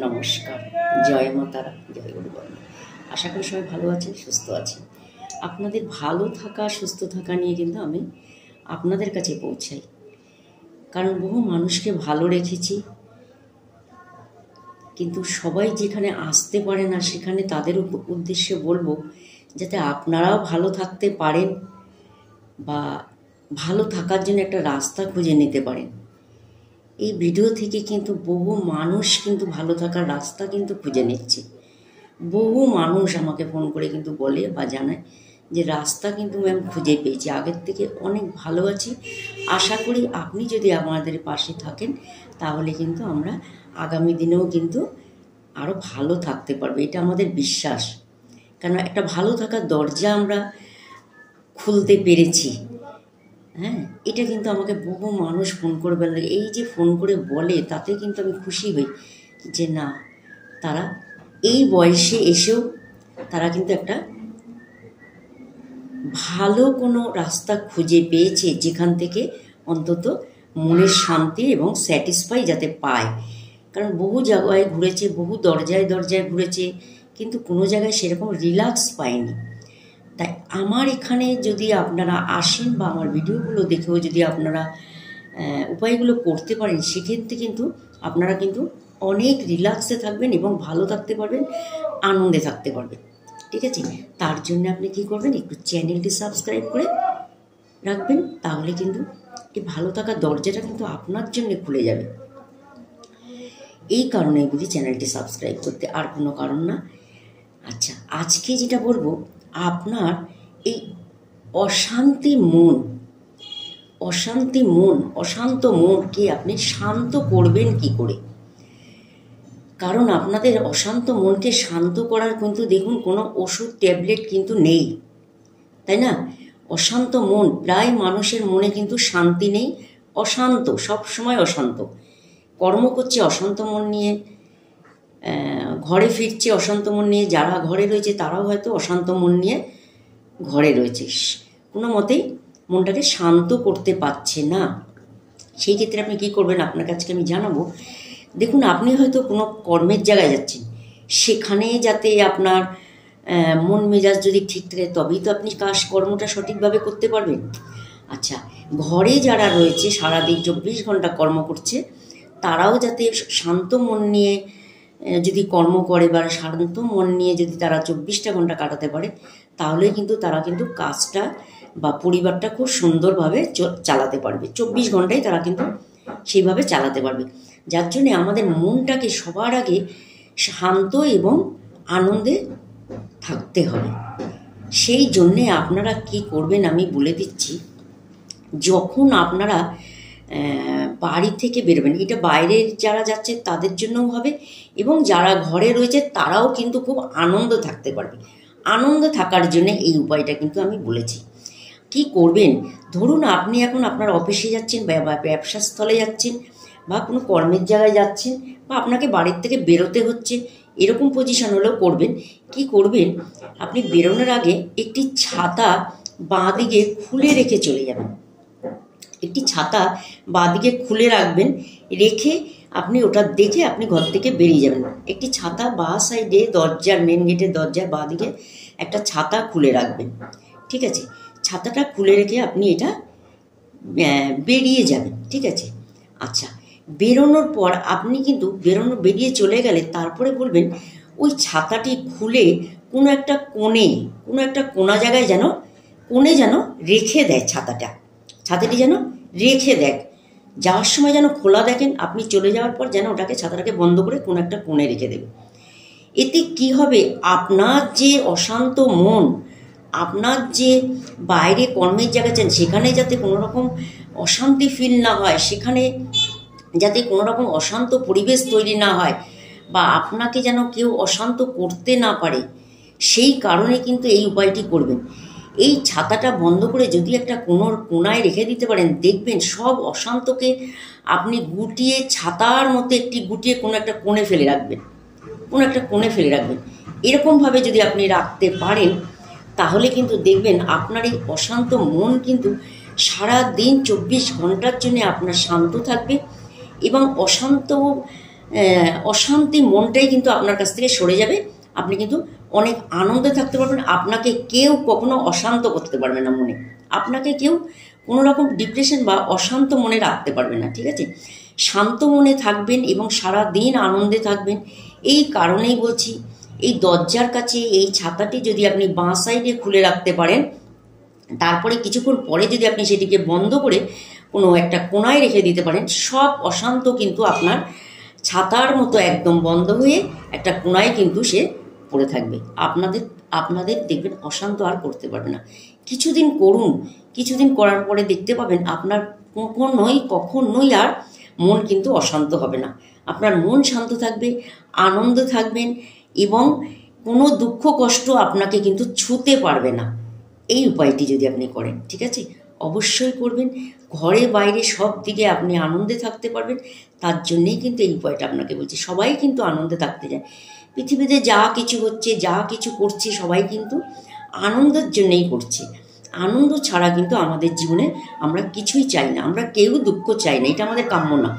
নমস্কার, জয় মা তারা, জয় গুরুবায়ু। আশা করি সবাই ভালো আছেন, সুস্থ আছেন। আপনাদের ভালো থাকা, সুস্থ থাকা নিয়ে কিন্তু আমি আপনাদের কাছে পৌঁছাই, কারণ বহু মানুষকে ভালো রেখেছি, কিন্তু সবাই যেখানে আসতে পারে না সেখানে তাদের উদ্দেশ্যে বলবো যাতে আপনারাও ভালো থাকতে পারেন বা ভালো থাকার জন্য একটা রাস্তা খুঁজে নিতে পারেন। এই ভিডিও থেকে কিন্তু বহু মানুষ কিন্তু ভালো থাকার রাস্তা কিন্তু খুঁজে নিচ্ছে। বহু মানুষ আমাকে ফোন করে কিন্তু বলে বা জানায় যে রাস্তা কিন্তু ম্যাম খুঁজে পেয়েছি, আগের থেকে অনেক ভালো আছি। আশা করি আপনি যদি আমাদের পাশে থাকেন তাহলে কিন্তু আমরা আগামী দিনেও কিন্তু আরও ভালো থাকতে পারবো, এটা আমাদের বিশ্বাস। কেন একটা ভালো থাকার দরজা আমরা খুলতে পেরেছি। হ্যাঁ, এটা কিন্তু আমাকে বহু মানুষ ফোন করে বলে, এই যে ফোন করে বলে তাতে কিন্তু আমি খুশি হই যে না, তারা এই বয়সে এসেও তারা কিন্তু একটা ভালো কোনো রাস্তা খুঁজে পেয়েছে যেখান থেকে অন্তত মনের শান্তি এবং স্যাটিসফাই যাতে পায়। কারণ বহু জায়গায় ঘুরেছে, বহু দরজায় দরজায় ঘুরেছে, কিন্তু কোনো জায়গায় সেরকম রিল্যাক্স পায়নি। তাই আমার এখানে যদি আপনারা আসেন বা আমার ভিডিওগুলো দেখেও যদি আপনারা উপায়গুলো করতে পারেন, সেক্ষেত্রে কিন্তু আপনারা কিন্তু অনেক রিল্যাক্সে থাকবেন এবং ভালো থাকতে পারবেন, আনন্দে থাকতে পারবেন। ঠিক আছে, তার জন্য আপনি কি করবেন, একটু চ্যানেলটি সাবস্ক্রাইব করে রাখবেন, তাহলে কিন্তু এই ভালো থাকার দরজাটা কিন্তু আপনার জন্য খুলে যাবে। এই কারণেই বলি চ্যানেলটি সাবস্ক্রাইব করতে, আর কোনো কারণ না। আচ্ছা, আজকে যেটা বলবো, আপনার এই অশান্ত মনকে আপনি শান্ত করবেন কি করে? কারণ আপনাদের অশান্ত মনকে শান্ত করার কিন্তু দেখুন কোনো ওষুধ ট্যাবলেট কিন্তু নেই, তাই না? অশান্ত মন, প্রায় মানুষের মনে কিন্তু শান্তি নেই, অশান্ত, সব সময় অশান্ত। কর্ম করছে অশান্ত মন নিয়ে, ঘরে ফিরছে অশান্ত মন নিয়ে, যারা ঘরে রয়েছে তারাও হয়তো অশান্ত মন নিয়ে ঘরে রয়েছে, কোনো মতেই মনটাকে শান্ত করতে পারছে না। সেই ক্ষেত্রে আপনি কী করবেন, আপনার কাছে আমি জানাবো। দেখুন, আপনি হয়তো কোনো কর্মের জায়গায় যাচ্ছেন, সেখানে যাতে আপনার মন মেজাজ যদি ঠিক থাকে তবেই তো আপনি কর্মটা সঠিকভাবে করতে পারবেন। আচ্ছা, ঘরে যারা রয়েছে সারাদিন 24 ঘন্টা কর্ম করছে, তারাও যাতে শান্ত মন নিয়ে যদি কর্ম করে বা শান্ত মন নিয়ে যদি তারা 24টা ঘন্টা কাটাতে পারে, তাহলে কিন্তু তারা কিন্তু কাজটা বা পরিবারটা খুব সুন্দরভাবে চালাতে পারবে। 24 ঘন্টায় তারা কিন্তু সেইভাবে চালাতে পারবে। যার জন্যে আমাদের মনটাকে সবার আগে শান্ত এবং আনন্দে থাকতে হবে। সেই জন্যে আপনারা কি করবেন আমি বলে দিচ্ছি। যখন আপনারা বাড়ি থেকে বেরোবেন, এটা বাইরের যারা যাচ্ছে তাদের জন্যও হবে এবং যারা ঘরে রয়েছে তারাও কিন্তু খুব আনন্দ থাকতে পারবে। আনন্দ থাকার জন্য এই উপায়টা কিন্তু আমি বলেছি। কি করবেন, ধরুন আপনি এখন আপনার অফিসে যাচ্ছেন বা ব্যবসাস্থলে যাচ্ছেন বা কোনো কর্মের জায়গায় যাচ্ছেন বা আপনাকে বাড়ির থেকে বেরোতে হচ্ছে, এরকম পজিশন হলেও করবেন। কি করবেন, আপনি বেরোনোর আগে একটি ছাতা বাঁ দিকে খুলে রেখে চলে যাবেন। একটি ছাতা বাঁদিকে খুলে রাখবেন, রেখে আপনি ওটা দেখে আপনি ঘর থেকে বেরিয়ে যাবেন। একটি ছাতা বাঁ সাইডে দরজার, মেন গেটের দরজার বাঁদিকে একটা ছাতা খুলে রাখবেন। ঠিক আছে, ছাতাটা খুলে রেখে আপনি এটা বেরিয়ে যাবেন। ঠিক আছে, আচ্ছা, বেরোনোর পর আপনি কিন্তু বেরিয়ে চলে গেলে তারপরে বলবেন ওই ছাতাটি খুলে কোনো একটা কোনা জায়গায় যেন রেখে দেয়, ছাতাটি যেন রেখে দেয়। যাওয়ার সময় যেন খোলা দেখেন, আপনি চলে যাওয়ার পর যেন ছাতাটাকে বন্ধ করে কোনো একটা কোণে রেখে দেবে। এতে কি হবে, আপনার যে অশান্ত মন, আপনার যে বাইরে কর্মের জায়গা আছেন সেখানে যাতে কোনো রকম অশান্তি ফিল না হয়, সেখানে যাতে কোনো রকম অশান্ত পরিবেশ তৈরি না হয় বা আপনাকে যেন কেউ অশান্ত করতে না পারে, সেই কারণে কিন্তু এই উপায়টি করবেন। এই ছাতাটা বন্ধ করে যদি একটা কোনায় রেখে দিতে পারেন, দেখবেন সব অশান্তকে আপনি গুটিয়ে ছাতার মতো গুটিয়ে কোনো একটা কোণে ফেলে রাখবেন। এরকমভাবে যদি আপনি রাখতে পারেন, তাহলে কিন্তু দেখবেন আপনার এই অশান্ত মন কিন্তু সারা দিন 24 ঘন্টার জন্য আপনার শান্ত থাকবে এবং অশান্ত অশান্তি মনটাই কিন্তু আপনার কাছ থেকে সরে যাবে। আপনি কিন্তু অনেক আনন্দে থাকতে পারবেন। আপনাকে কেউ কখনো অশান্ত করতে পারবে না মনে, আপনাকে কেউ কোনো রকম ডিপ্রেশন বা অশান্ত মনে রাখতে পারবে না, ঠিক আছে? শান্ত মনে থাকবেন এবং সারা দিন আনন্দে থাকবেন। এই কারণেই বলছি, এই দরজার কাছে এই ছাতাটি যদি আপনি বাঁ সাইডে খুলে রাখতে পারেন, তারপরে কিছুক্ষণ পরে যদি আপনি সেটিকে বন্ধ করে কোনো একটা কোণায় রেখে দিতে পারেন, সব অশান্ত কিন্তু আপনার ছাতার মতো একদম বন্ধ হয়ে একটা কোণায় কিন্তু সে পড়ে থাকবে। আপনাদের দেখবেন অশান্ত আর করতে পারবে না। কিছুদিন করুন, কিছুদিন করার পরে দেখতে পাবেন আপনার কখনোই আর মন কিন্তু অশান্ত হবে না। আপনার মন শান্ত থাকবে, আনন্দ থাকবেন এবং কোনো দুঃখ কষ্ট আপনাকে কিন্তু ছুঁতে পারবে না। এই উপায়টি যদি আপনি করেন, ঠিক আছে? অবশ্যই করবেন। ঘরে বাইরে সব দিকে আপনি আনন্দে থাকতে পারবেন। তার জন্যেই কিন্তু এই উপায়টা আপনাকে বলছি। সবাই কিন্তু আনন্দে থাকতে যায়। পৃথিবীতে যা কিছু হচ্ছে, যা কিছু করছে, সবাই কিন্তু আনন্দের জন্যেই করছে। আনন্দ ছাড়া কিন্তু আমাদের জীবনে আমরা কিছুই চাই না। আমরা কেউ দুঃখ চাই না, এটা আমাদের কাম্য না।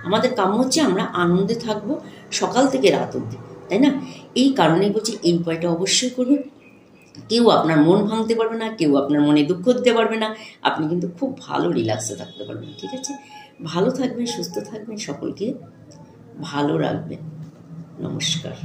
আমাদের কাম্য হচ্ছে আমরা আনন্দে থাকবো সকাল থেকে রাত অবধি, তাই না? এই কারণেই বলছি এই উপায়টা অবশ্যই করবেন। কেউ আপনার মন ভাঙতে পারবে না, কেউ আপনার মনে দুঃখ দিতে পারবে না। আপনি কিন্তু খুব ভালো রিল্যাক্সে থাকতে পারবেন, ঠিক আছে? ভালো থাকবেন, সুস্থ থাকবেন, সকলকে ভালো রাখবেন। নমস্কার।